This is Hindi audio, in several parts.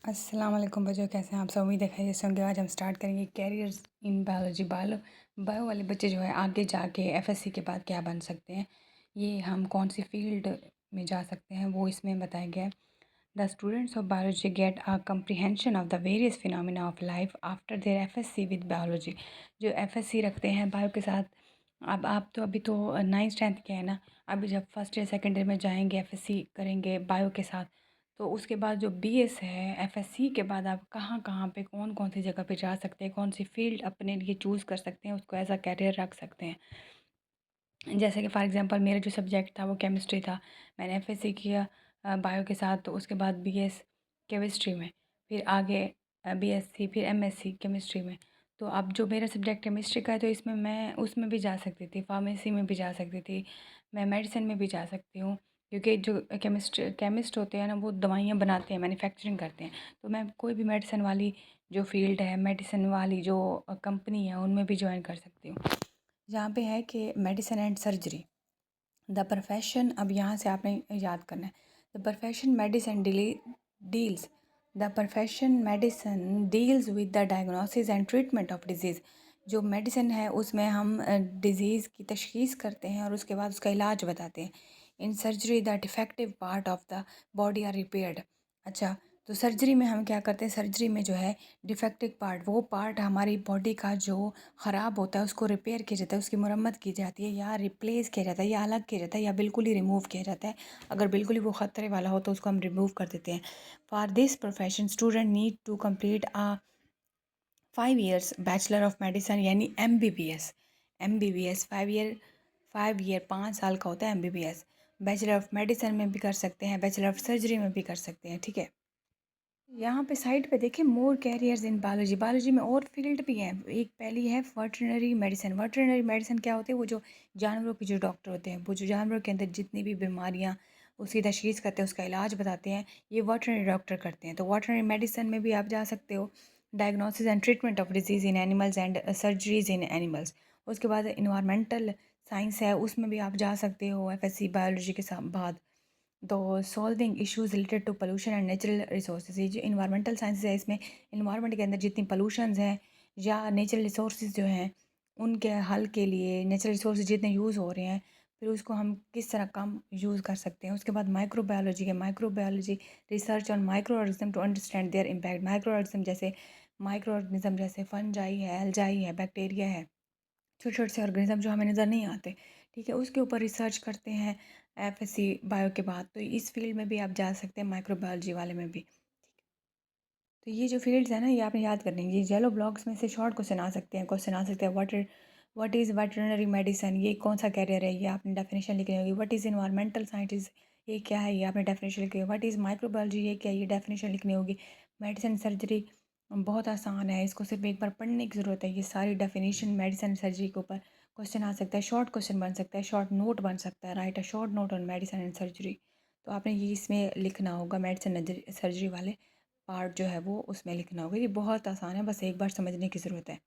अस्सलाम वालेकुम बच्चों, कैसे हैं आप सब? उम्मीद है खैरियत से होंगे। आज हम स्टार्ट करेंगे कैरियर्स इन बायोलॉजी। बायो वाले बच्चे जो है आगे जाके एफएससी के बाद क्या बन सकते हैं, ये हम कौन सी फील्ड में जा सकते हैं वो इसमें बताया गया है। The students of biology get a comprehension of the various phenomena of life after their FSc with biology. जो एफएससी रखते हैं बायो के साथ, अब आप तो अभी तो 9th 10th के हैं ना। अभी जब फर्स्ट ईयर सेकेंड ईयर में जाएंगे, एफएससी करेंगे बायो के साथ, तो उसके बाद जो बीएस है, एफएससी के बाद आप कहाँ कहाँ पे कौन कौन सी जगह पे जा सकते हैं, कौन सी फील्ड अपने लिए चूज़ कर सकते हैं, उसको एज अ कैरियर रख सकते हैं। जैसे कि फॉर एग्जांपल मेरा जो सब्जेक्ट था वो केमिस्ट्री था। मैंने एफएससी किया बायो के साथ, तो उसके बाद बीएस केमिस्ट्री में, फिर आगे बीएससी, फिर एमएससी केमिस्ट्री में। तो अब जो मेरा सब्जेक्ट केमिस्ट्री का है, तो इसमें मैं उसमें भी जा सकती थी, फार्मेसी में भी जा सकती थी, मैं मेडिसिन में भी जा सकती हूँ। क्योंकि जो केमिस्ट होते हैं ना, वो दवाइयाँ बनाते हैं, मैन्युफैक्चरिंग करते हैं। तो मैं कोई भी मेडिसिन वाली जो फील्ड है, मेडिसिन वाली जो कंपनी है, उनमें भी ज्वाइन कर सकती हूँ। यहाँ पे है कि medicine and surgery the profession. अब यहाँ से आपने याद करना है, the profession medicine deals the profession medicine deals with the diagnosis and treatment of disease. जो मेडिसिन है उसमें हम डिज़ीज़ की तशख़ीस करते हैं और उसके बाद उसका इलाज बताते हैं। In surgery the defective part of the body are repaired. अच्छा, तो सर्जरी में हम क्या करते हैं? सर्जरी में जो है डिफेक्टिव पार्ट, वो पार्ट हमारी बॉडी का जो ख़राब होता है उसको रिपेयर किया जाता है, उसकी मरम्मत की जाती है, या रिप्लेस किया जाता है, या अलग किया जाता है, या बिल्कुल ही रिमूव किया जाता है। अगर बिल्कुल ही वो ख़तरे वाला हो तो उसको हम रिमूव कर देते हैं। For this profession student need to complete 5 years bachelor of medicine यानी एमबीबीएस। एमबीबीएस 5 year 5 साल का होता है एमबीबीएस। बैचलर ऑफ मेडिसिन में भी कर सकते हैं, बैचलर ऑफ सर्जरी में भी कर सकते हैं। ठीक है, यहाँ पे साइड पे देखिए मोर कैरियर्स इन बायोलॉजी। बायोलॉजी में और फील्ड भी हैं। एक पहली है वेटरनरी मेडिसिन। वेटरनरी मेडिसिन क्या होती है? वो जो जानवरों के जो डॉक्टर होते हैं, वो जो जानवरों के अंदर जितनी भी बीमारियाँ उसकी तशख़ीस करते हैं, उसका इलाज बताते हैं, ये वेटरनरी डॉक्टर करते हैं। तो वेटरनरी मेडिसिन में भी आप जा सकते हो। Diagnosis and treatment of disease in animals and surgeries in animals. उसके बाद इन्वायरमेंटल साइंस है, उसमें भी आप जा सकते हो एफएससी बायोलॉजी के साथ बाद। तो solving issues related to pollution and natural resources, ये जो इन्वायरमेंटल साइंस है, इसमें इन्वायरमेंट के अंदर जितनी पोल्यूशंस हैं या नेचुरल रिसोर्सेज जो हैं, उनके हल के लिए नेचुरल रिसोर्सेज जितने यूज़ हो रहे हैं, फिर उसको हम किस तरह कम यूज़ कर सकते हैं। उसके बाद माइक्रोबायोलॉजी है। Microbiology research on micro organism to understand their impact. Micro organism जैसे फंजाई है, एल्जाई है, बैक्टीरिया है, छोटे छोटे से ऑर्गेनिज्म जो हमें नज़र नहीं आते, ठीक है, उसके ऊपर रिसर्च करते हैं एफएससी बायो के बाद। तो इस फील्ड में भी आप जा सकते हैं, माइक्रोबायोलॉजी वाले में भी। तो ये जो फील्ड्स हैं ना, ये आपने याद करनी है। ये येलो ब्लॉक्स में से शॉर्ट क्वेश्चन आ सकते हैं। क्वेश्चन आ सकते हैं, व्हाट इज़ वेटरनरी मेडिसिन, ये कौन सा कैरियर है, ये आपने डेफिनेशन लिखनी होगी। व्हाट इज़ इन्वायरमेंटल साइंटिस्ट, ये क्या है, ये आपने डेफिनेशन लिखनी होगी। व्हाट इज़ माइक्रोबायोलॉजी, ये क्या है, ये डेफिनेशन लिखनी होगी। मेडिसिन सर्जरी बहुत आसान है, इसको सिर्फ एक बार पढ़ने की ज़रूरत है। ये सारी डेफिनेशन मेडिसिन सर्जरी के ऊपर क्वेश्चन आ सकता है। शॉर्ट क्वेश्चन बन सकता है, शॉर्ट नोट बन सकता है, right a short note on medicine and surgery. तो आपने ये इसमें लिखना होगा, मेडिसिन सर्जरी वाले पार्ट जो है वो उसमें लिखना होगा। ये बहुत आसान है, बस एक बार समझने की ज़रूरत है।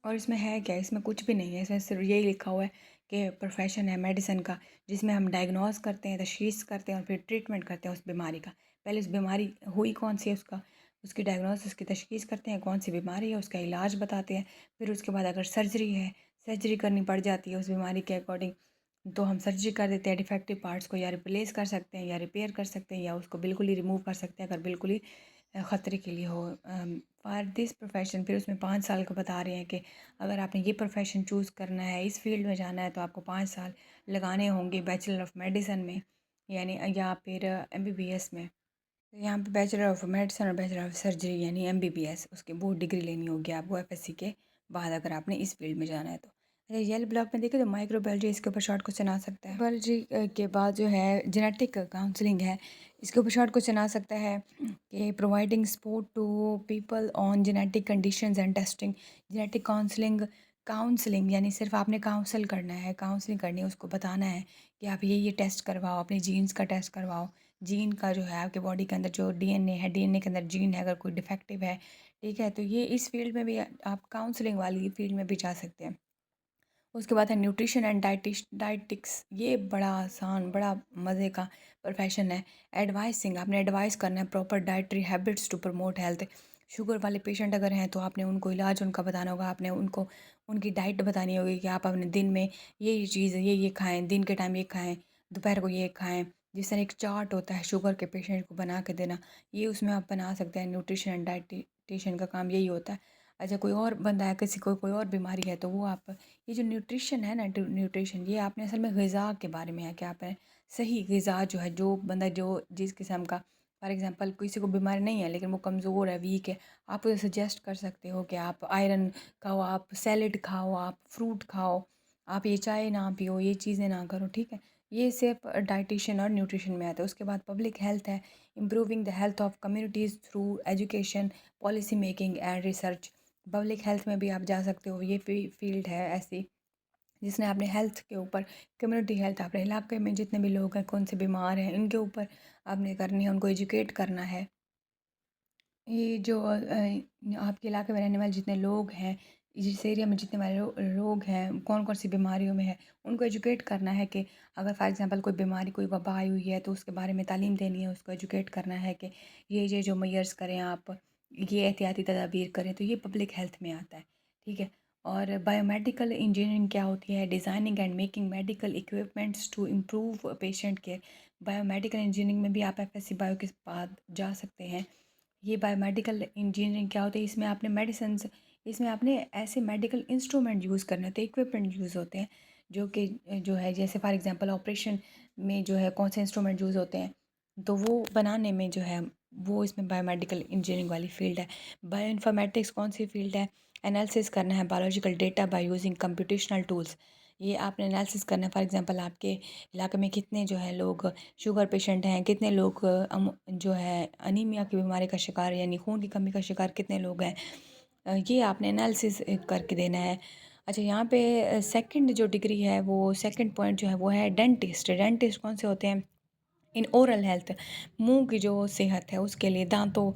और इसमें है क्या? इसमें कुछ भी नहीं है। इसमें सिर्फ यही लिखा हुआ है कि प्रोफेशन है मेडिसिन का, जिसमें हम डायग्नोस करते हैं, तशख़ीस करते हैं और फिर ट्रीटमेंट करते हैं उस बीमारी का। पहले उस बीमारी हुई कौन सी है, उसकी डायग्नोसिस की तशख़ीस करते हैं, कौन सी बीमारी है, उसका इलाज बताते हैं। फिर उसके बाद अगर सर्जरी है, सर्जरी करनी पड़ जाती है उस बीमारी के अकॉर्डिंग, तो हम सर्जरी कर देते हैं। डिफेक्टिव पार्ट्स को या रिप्लेस कर सकते हैं, या रिपेयर कर सकते हैं, या उसको बिल्कुल ही रिमूव कर सकते हैं अगर बिल्कुल ही ख़तरे के लिए हो। फॉर दिस प्रोफेशन, फिर उसमें 5 साल का बता रहे हैं कि अगर आपने ये प्रोफेशन चूज़ करना है, इस फील्ड में जाना है, तो आपको 5 साल लगाने होंगे बैचलर ऑफ मेडिसिन में, यानी या फिर एमबीबीएस में। तो यहाँ पे बैचलर ऑफ मेडिसिन और बैचलर ऑफ सर्जरी यानी एमबीबीएस, उसकी वो डिग्री लेनी होगी आपको एफएससी के बाद, अगर आपने इस फील्ड में जाना है तो। अच्छा, येलो ब्लॉक में देखिए तो माइक्रोबायोलॉजी, इसके ऊपर शॉर्ट क्वेश्चन आ सकता है। बायोलॉजी के बाद जो है जेनेटिक काउंसलिंग है, इसके ऊपर शॉर्ट क्वेश्चन आ सकता है कि providing support to people on genetic conditions and testing. Genetic counselling यानी सिर्फ आपने काउंसल करना है, काउंसलिंग करनी है, उसको बताना है कि आप ये टेस्ट करवाओ, अपनी जीन्स का टेस्ट करवाओ। जीन का जो है आपके बॉडी के अंदर जो डीएनए है, डीएनए के अंदर जीन है, अगर कोई डिफेक्टिव है, ठीक है, तो ये इस फील्ड में भी आप काउंसलिंग वाली फील्ड में भी जा सकते हैं। उसके बाद है न्यूट्रिशन एंड डाइटिक्स। ये बड़ा आसान, बड़ा मज़े का प्रोफेशन है। एडवाइसिंग, आपने एडवाइस करना है proper dietary habits to promote health. Sugar वाले पेशेंट अगर हैं तो आपने उनको इलाज उनका बताना होगा, आपने उनको उनकी डाइट बतानी होगी कि आप अपने दिन में ये चीज़ ये खाएं, दिन के टाइम ये खाएं, दोपहर को ये खाएं। जिस तरह एक चार्ट होता है शुगर के पेशेंट को बना के देना, ये उसमें आप बना सकते हैं। न्यूट्रिशन एंड डाइटिशियन का काम यही होता है। अच्छा, कोई और बंदा है, किसी को कोई और बीमारी है, तो वो आप, ये जो न्यूट्रिशन है ना, न्यूट्रिशन ये आपने असल में ग़िज़ा के बारे में है कि आप सही ग़िज़ा जो है, जो बंदा जो जिस किस्म का, फॉर एग्जांपल किसी को बीमारी नहीं है लेकिन वो कमज़ोर है, वीक है, आप उसे सजेस्ट कर सकते हो कि आप आयरन खाओ, आप सैलेड खाओ, आप फ्रूट खाओ, आप ये चाय ना पियो, ये चीज़ें ना करो, ठीक है। ये सिर्फ डाइटिशियन और न्यूट्रिशन में आता है। उसके बाद पब्लिक हेल्थ है, improving the health of communities through education, policy making and research. Public health में भी आप जा सकते हो। ये फील्ड है ऐसी जिसने अपने हेल्थ के ऊपर, कम्युनिटी हेल्थ, अपने इलाके में जितने भी लोग हैं, कौन से बीमार हैं, इनके ऊपर आपने करनी है, उनको एजुकेट करना है। ये जो आपके इलाके में रहने वाले जितने लोग हैं, जिस एरिया में जितने वाले लोग हैं, कौन कौन सी बीमारियों में है, उनको एजुकेट करना है कि अगर फॉर एग्जांपल कोई बीमारी, कोई वबा आई हुई है तो उसके बारे में तालीम देनी है, उसको एजुकेट करना है कि ये जो मेजर्स करें आप, ये एहतियाती तदाबीर करें, तो ये पब्लिक हेल्थ में आता है, ठीक है। और बायोमेडिकल इंजीनियरिंग क्या होती है? Designing and making medical equipments to improve patient care. Biomedical engineering में भी आप एफएससी बायो के बाद जा सकते हैं। ये बायोमेडिकल इंजीनियरिंग क्या होता है? इसमें आपने मेडिसिन्स, इसमें आपने ऐसे मेडिकल इंस्ट्रूमेंट यूज़ करने होते हैं, इक्विपमेंट यूज़ होते हैं, जो कि जो है जैसे फॉर एग्जांपल ऑपरेशन में जो है कौन से इंस्ट्रूमेंट यूज़ होते हैं, तो वो बनाने में जो है वो इसमें बायोमेडिकल इंजीनियरिंग वाली फील्ड है। बायो इन्फॉर्मेटिक्स कौन सी फील्ड है? एनालिसिस करना है biological data by using computational tools. ये आपने एनालिसिस करना है, फॉर एग्जांपल आपके इलाके में कितने जो है लोग शुगर पेशेंट हैं, कितने लोग जो है अनीमिया की बीमारी का शिकार, यानी खून की कमी का शिकार कितने लोग हैं, ये आपने एनालिसिस करके देना है। अच्छा, यहाँ पे सेकंड जो डिग्री है, वो सेकंड पॉइंट जो है वो है डेंटिस्ट। डेंटिस्ट कौन से होते हैं? इन ओरल हेल्थ, मुंह की जो सेहत है उसके लिए, दांतों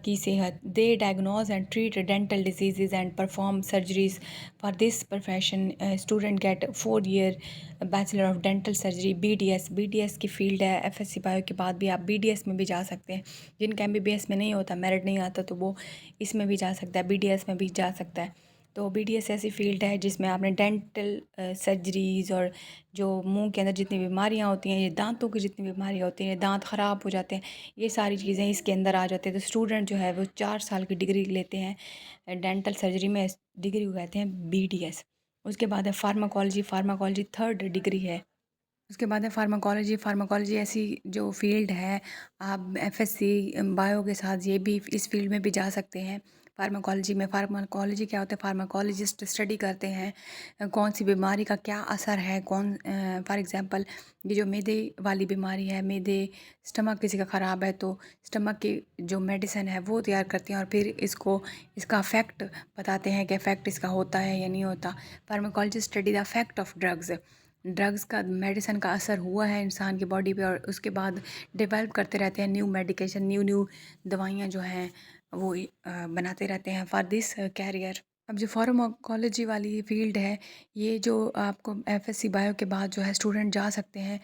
की सेहत, they diagnose and treat dental diseases and perform surgeries. For this profession student get 4 year bachelor of dental surgery, BDS की फील्ड है। एफएससी बायो के बाद भी आप बीडीएस में भी जा सकते हैं। जिनका एमबीबीएस में नहीं होता, मेरिट नहीं आता, तो वो इसमें भी जा सकता है, बीडीएस में भी जा सकता है। तो बीडीएस ऐसी फील्ड है जिसमें आपने डेंटल सर्जरीज़ और जो मुंह के अंदर जितनी बीमारियां होती हैं, ये दांतों की जितनी बीमारियां होती हैं, दांत ख़राब हो जाते हैं, ये सारी चीज़ें इसके अंदर आ जाते हैं। तो स्टूडेंट जो है वो 4 साल की डिग्री लेते हैं डेंटल सर्जरी में, इस डिग्री को कहते हैं बीडीएस। उसके बाद है फार्माकोलॉजी। फार्माकोलॉजी थर्ड डिग्री है। उसके बाद है फार्माकोलॉजी। फार्माकोलॉजी ऐसी जो फील्ड है, आप एफएससी बायो के साथ ये भी, इस फील्ड में भी जा सकते हैं। फार्माकोलॉजी में, फार्माकोलॉजी क्या होता है? फार्माकोलॉजिस्ट स्टडी करते हैं कौन सी बीमारी का क्या असर है, कौन फॉर एग्जांपल ये जो मैदे वाली बीमारी है, मैदे, स्टमक किसी का ख़राब है तो स्टमक की जो मेडिसिन है वो तैयार करते हैं और फिर इसको, इसका अफेक्ट बताते हैं कि अफेक्ट इसका होता है या नहीं होता। Pharmacologist study the affect of drugs. Drugs का, मेडिसिन का असर हुआ है इंसान की बॉडी पे, और उसके बाद डेवलप करते रहते हैं न्यू मेडिकेशन, न्यू दवाइयाँ जो हैं वो बनाते रहते हैं फॉर दिस कैरियर। अब जो फार्माकोलॉजी वाली फील्ड है, ये जो आपको एफएससी बायो के बाद जो है स्टूडेंट जा सकते हैं,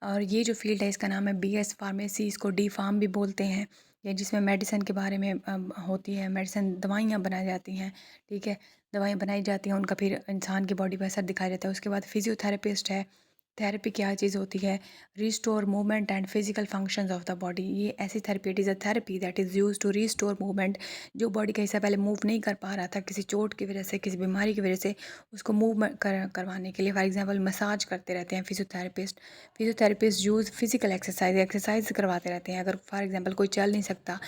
और ये जो फील्ड है इसका नाम है बीएस फार्मेसी, इसको डी फार्म भी बोलते हैं, या जिसमें मेडिसिन के बारे में होती है, मेडिसिन दवाइयाँ बनाई जाती हैं, ठीक है, दवाइयाँ बनाई जाती हैं, उनका फिर इंसान की बॉडी पर असर दिखाया जाता है। उसके बाद फिजियोथेरेपिस्ट है। थेरेपी क्या चीज़ होती है? Restore movement and physical functions of the body. ये ऐसी therapy, it is a therapy that is use to restore movement. जो बॉडी का हिस्सा पहले मूव नहीं कर पा रहा था किसी चोट की वजह से, किसी बीमारी की वजह से, उसको मूव करवाने के लिए फॉर एग्जाम्पल मसाज करते रहते हैं physiotherapist. Physiotherapist use physical exercise करवाते रहते हैं। अगर फॉर एग्जाम्पल कोई चल नहीं सकता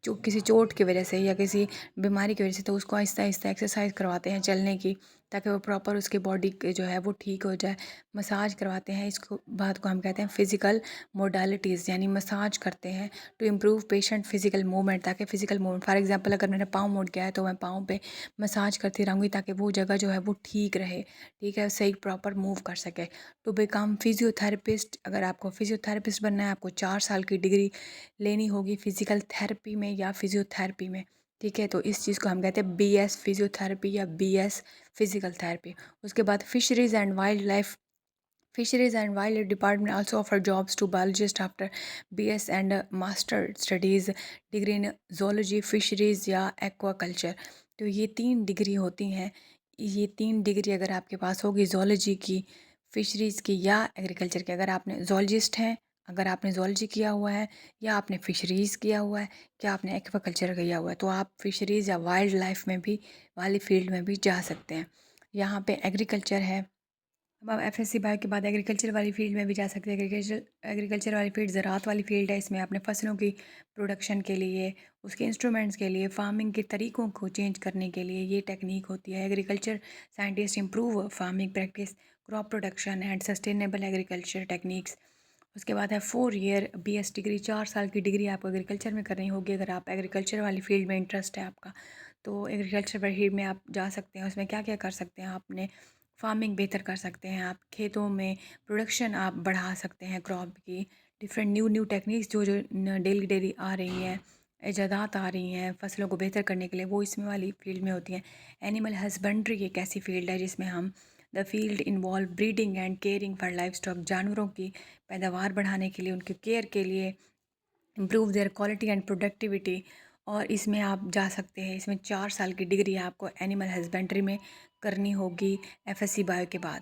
जो किसी चोट की वजह से या किसी बीमारी की वजह से, तो उसको आहिस्ता आहिस्ता एक्सरसाइज करवाते हैं चलने की, ताकि वो प्रॉपर उसकी बॉडी जो है वो ठीक हो जाए। मसाज करवाते हैं, इसको बात को हम कहते हैं फ़िज़िकल मोडालिटीज़, यानी मसाज करते हैं to improve patient physical movement, ताकि फ़िज़िकल मूवमेंट, फॉर एग्जांपल अगर मेरा पाँव मुड़ गया है तो मैं पाँव पे मसाज करती रहूँगी ताकि वो जगह जो है वो ठीक रहे, ठीक है, सही प्रॉपर मूव कर सके। टू बिकम फिजियोथेरेपिस्ट, अगर आपको फिजियोथेरेपिस्ट बनना है, आपको 4 साल की डिग्री लेनी होगी फिज़िकल थेरेपी में या फिजियोथेरेपी में। ठीक है, तो इस चीज़ को हम कहते हैं BS फिजियोथेरेपी या BS फिजिकल थेरेपी। उसके बाद Fisheries and Wildlife Department also offer jobs to biologists after BS and master studies degree in zoology, fisheries या aquaculture। तो ये 3 डिग्री होती हैं। ये 3 डिग्री अगर आपके पास होगी zoology की, फिशरीज़ की या एग्रीकल्चर की, अगर आपने zoologist हैं, अगर आपने zoology किया हुआ है या आपने फिशरीज़ किया हुआ है या आपने एक्वाकल्चर किया हुआ है, तो आप फिशरीज़ या वाइल्ड लाइफ में भी वाली फील्ड में भी जा सकते हैं। यहाँ पे एग्रीकल्चर है। अब आप FSC बायो के बाद एग्रीकल्चर वाली फील्ड में भी जा सकते हैं। एग्रीकल्चर वाली फील्ड ज़राअत वाली फील्ड है। इसमें आपने फसलों की प्रोडक्शन के लिए, उसके इंस्ट्रूमेंट्स के लिए, फार्मिंग के तरीक़ों को चेंज करने के लिए ये टेक्निक होती है। Agriculture scientist improve farming practice, crop production and sustainable agriculture techniques. उसके बाद है 4 ईयर BS डिग्री, 4 साल की डिग्री आपको एग्रीकल्चर में करनी होगी। अगर आप एग्रीकल्चर वाली फील्ड में इंटरेस्ट है आपका, तो एग्रीकल्चर वाली फील्ड में आप जा सकते हैं। उसमें क्या क्या कर सकते हैं, आपने फार्मिंग बेहतर कर सकते हैं, आप खेतों में प्रोडक्शन आप बढ़ा सकते हैं क्रॉप की। डिफरेंट न्यू टेक्निक्स जो जो डेली डेली आ रही हैं, ईजादात आ रही हैं फसलों को बेहतर करने के लिए, वो इसमें वाली फील्ड में होती हैं। एनिमल हस्बेंड्री एक ऐसी फील्ड है जिसमें हम the field involve breeding and caring for life stock, जानवरों की पैदावार बढ़ाने के लिए, उनकी केयर के लिए, improve their quality and productivity. और इसमें आप जा सकते हैं। इसमें 4 साल की डिग्री आपको एनिमल हस्बेंड्री में करनी होगी FSC बायो के बाद।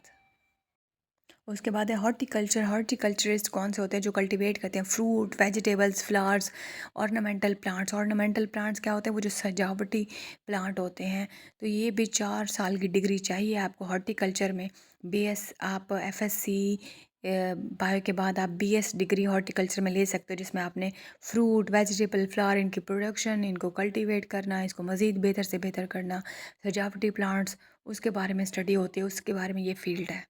उसके बाद है हॉर्टिकल्चर। हॉर्टिकल्चरिस्ट कौन से होते हैं, जो कल्टीवेट करते हैं fruit, vegetables, flowers, ornamental plants. Ornamental plants क्या होते हैं, वो जो सजावटी प्लांट होते हैं। तो ये भी 4 साल की डिग्री चाहिए आपको हॉर्टिकल्चर में। BS आप FSC बायो के बाद आप BS डिग्री हॉर्टिकल्चर में ले सकते हो, जिसमें आपने फ्रूट, वेजिटेबल, फ्लावर, इनकी प्रोडक्शन, इनको कल्टीवेट करना, इसको मज़ीद बेहतर से बेहतर करना, सजावटी प्लांट्स, उसके बारे में स्टडी होती है, उसके बारे में ये फील्ड है।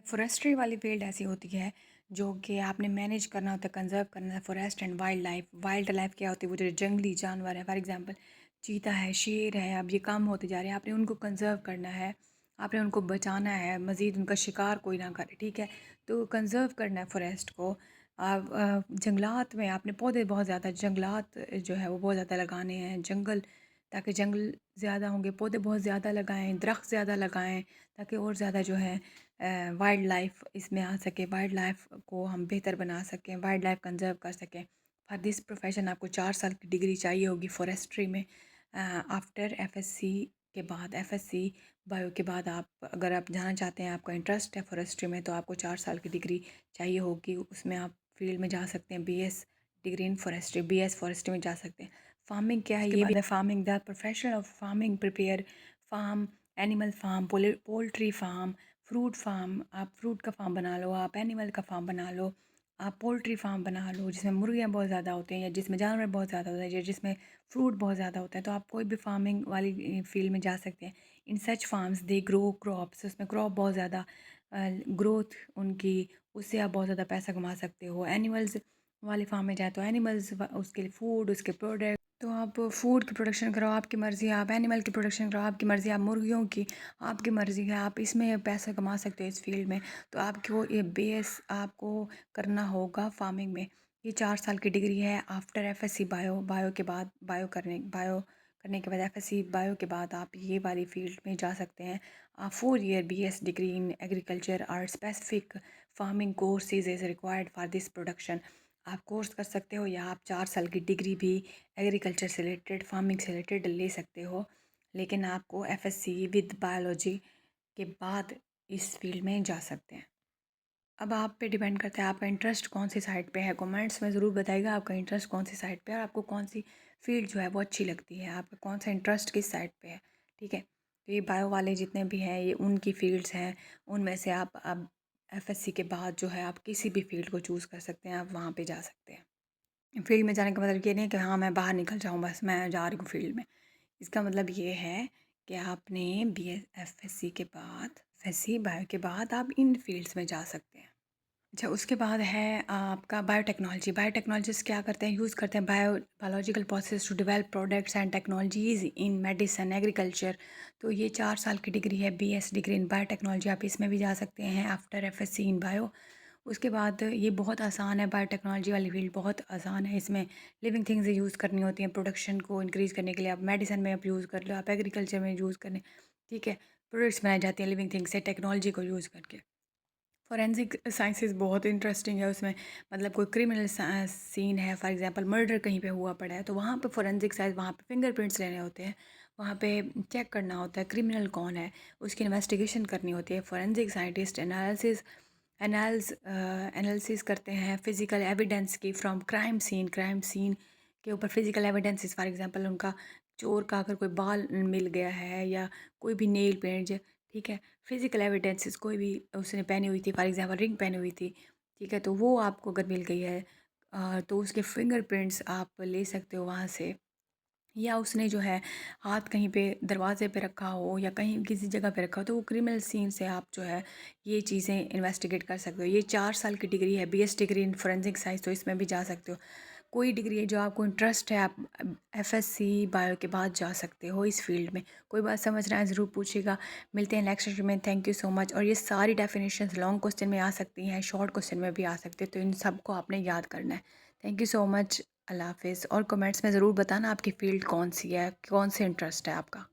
फॉरेस्ट्री वाली फील्ड ऐसी होती है जो कि आपने मैनेज करना होता है, कंजर्व करना है forest and wild life. Wild life क्या होती है, वो जो जंगली जानवर है, फॉर एग्जांपल चीता है, शेर है, अब ये कम होते जा रहे हैं, आपने उनको कंजर्व करना है, आपने उनको बचाना है, मज़ीद उनका शिकार कोई ना करे, ठीक है। तो कंजर्व करना है फॉरेस्ट को। आप जंगलात में आपने पौधे बहुत ज़्यादा, जंगलात जो है वो बहुत ज़्यादा लगाने हैं, जंगल, ताकि जंगल ज़्यादा होंगे, पौधे बहुत ज़्यादा लगाएं, दरख्त ज़्यादा लगाएं, ताकि और ज़्यादा जो है वाइल्ड लाइफ इसमें आ सके, वाइल्ड लाइफ को हम बेहतर बना सकें, वाइल्ड लाइफ कंजर्व कर सकें। फॉर दिस प्रोफेशन आपको 4 साल की डिग्री चाहिए होगी फॉरेस्ट्री में। आफ्टर FSC के बाद, FSC बायो के बाद आप अगर आप जाना चाहते हैं, आपका इंटरेस्ट है फॉरेस्ट्री में, तो आपको 4 साल की डिग्री चाहिए होगी। उसमें आप फील्ड में जा सकते हैं, BS degree in forestry, BS forestry में जा सकते हैं। फार्मिंग क्या है, ये भी farming, the profession of farming prepare farm, animal farm, poultry farm, fruit farm. आप फ्रूट का फार्म बना लो, आप एनिमल का फार्म बना लो, आप पोल्ट्री फार्म बना लो जिसमें मुर्गियाँ बहुत ज़्यादा होती हैं, या जिसमें जानवर बहुत ज़्यादा होते हैं, या जिसमें फ्रूट बहुत ज़्यादा होता है। तो आप कोई भी फार्मिंग वाली फील्ड में जा सकते हैं। इन सच फार्म्स दे ग्रो क्रॉप्स, उसमें क्रॉप बहुत ज़्यादा ग्रोथ उनकी, उससे आप बहुत ज़्यादा पैसा कमा सकते हो। एनिमल्स वाले फार्म में जाए तो एनिमल्स, उसके लिए फूड, उसके प्रोडक्ट, तो आप फूड की प्रोडक्शन करो, आपकी मर्ज़ी है, आप एनिमल की प्रोडक्शन करो, आपकी मर्ज़ी, आप मुर्गियों की, आपकी मर्ज़ी है, आप इसमें पैसा कमा सकते हो इस फील्ड में। तो आपको ये बेस आपको करना होगा फार्मिंग में। ये 4 साल की डिग्री है। आफ्टर FSC बायो, बायो के बाद, बायो करने के बाद FSC बायो के बाद आप ये वाली फील्ड में जा सकते हैं। 4 year BS degree in agriculture are specific farming courses is required for this production. आप कोर्स कर सकते हो, या आप 4 साल की डिग्री भी एग्रीकल्चर से रिलेटेड, फार्मिंग से रिलेटेड ले सकते हो। लेकिन आपको FSC विद बायोलॉजी के बाद इस फील्ड में जा सकते हैं। अब आप पे डिपेंड करता है आपका इंटरेस्ट कौन सी साइड पे है। कमेंट्स में ज़रूर बताइएगा आपका इंटरेस्ट कौन सी साइड पे है, और आपको कौन सी फील्ड जो है वो अच्छी लगती है, आपका कौन सा इंटरेस्ट किस साइड पे है, ठीक है। तो ये बायो वाले जितने भी हैं, ये उनकी फील्ड्स हैं। उनमें से आप अब FSC के बाद जो है आप किसी भी फील्ड को चूज़ कर सकते हैं, आप वहाँ पे जा सकते हैं। फील्ड में जाने का मतलब ये नहीं है कि हाँ मैं बाहर निकल जाऊँ, बस मैं जा रही हूँ फील्ड में। इसका मतलब ये है कि आपने FSC के बाद, FSC बायो के बाद आप इन फील्ड्स में जा सकते हैं। अच्छा, उसके बाद है आपका बायोटेक्नोलॉजी। बायोटेक्नोलॉजिस्ट क्या करते हैं, यूज़ करते हैं biological process to develop products and technologies in medicine, agriculture. तो ये 4 साल की डिग्री है, BS डिग्री इन बायोटेक्नोलॉजी। आप इसमें भी जा सकते हैं आफ्टर FSC इन बायो। उसके बाद ये बहुत आसान है, बायोटेक्नोलॉजी वाली फील्ड बहुत आसान है। इसमें लिविंग थिंग्स यूज़ करनी होती हैं प्रोडक्शन को इंक्रीज़ करने के लिए। आप मेडिसिन में आप यूज़ कर लो, आप एग्रीकल्चर में यूज़ करने, ठीक है। प्रोडक्ट्स बनाए जाते हैं लिविंग थिंग्स से टेक्नोलॉजी को यूज़ करके। फॉरेंसिक साइंसेस बहुत इंटरेस्टिंग है उसमें। मतलब कोई क्रिमिनल सीन है, फॉर एग्जांपल मर्डर कहीं पे हुआ पड़ा है, तो वहाँ पे फॉरेंसिक साइंस, वहाँ पे फिंगरप्रिंट्स लेने होते हैं, वहाँ पे चेक करना होता है क्रिमिनल कौन है, उसकी इन्वेस्टिगेशन करनी होती है। फॉरेंसिक साइंटिस्ट एनालिसिस करते हैं फिज़िकल एविडेंस की फ्रॉम क्राइम सीन के ऊपर फिज़िकल एविडेंसेस। फॉर एग्जांपल उनका चोर का अगर कोई बाल मिल गया है या कोई भी नेल पेंट, ठीक है, फिज़िकल एविडेंसेस कोई भी उसने पहनी हुई थी, फॉर एग्जांपल रिंग पहनी हुई थी, ठीक है, तो वो आपको अगर मिल गई है तो उसके फिंगरप्रिंट्स आप ले सकते हो वहाँ से। या उसने जो है हाथ कहीं पे दरवाजे पे रखा हो या कहीं किसी जगह पे रखा हो, तो वो क्रिमिनल सीन से आप जो है ये चीज़ें इन्वेस्टिगेट कर सकते हो। ये 4 साल की डिग्री है, BS degree in forensic science, तो इसमें भी जा सकते हो। कोई डिग्री है जो आपको इंटरेस्ट है, आप एफएससी बायो के बाद जा सकते हो इस फील्ड में। कोई बात समझ रहा है ज़रूर पूछिएगा। मिलते हैं नेक्स्ट सेशन में। Thank you so much. और ये सारी डेफिनेशंस लॉन्ग क्वेश्चन में आ सकती हैं, शॉर्ट क्वेश्चन में भी आ सकते हैं, तो इन सबको आपने याद करना है। Thank you so much. अल्लाह हाफिज़। और कमेंट्स में ज़रूर बताना आपकी फ़ील्ड कौन सी है, कौन से इंटरेस्ट है आपका।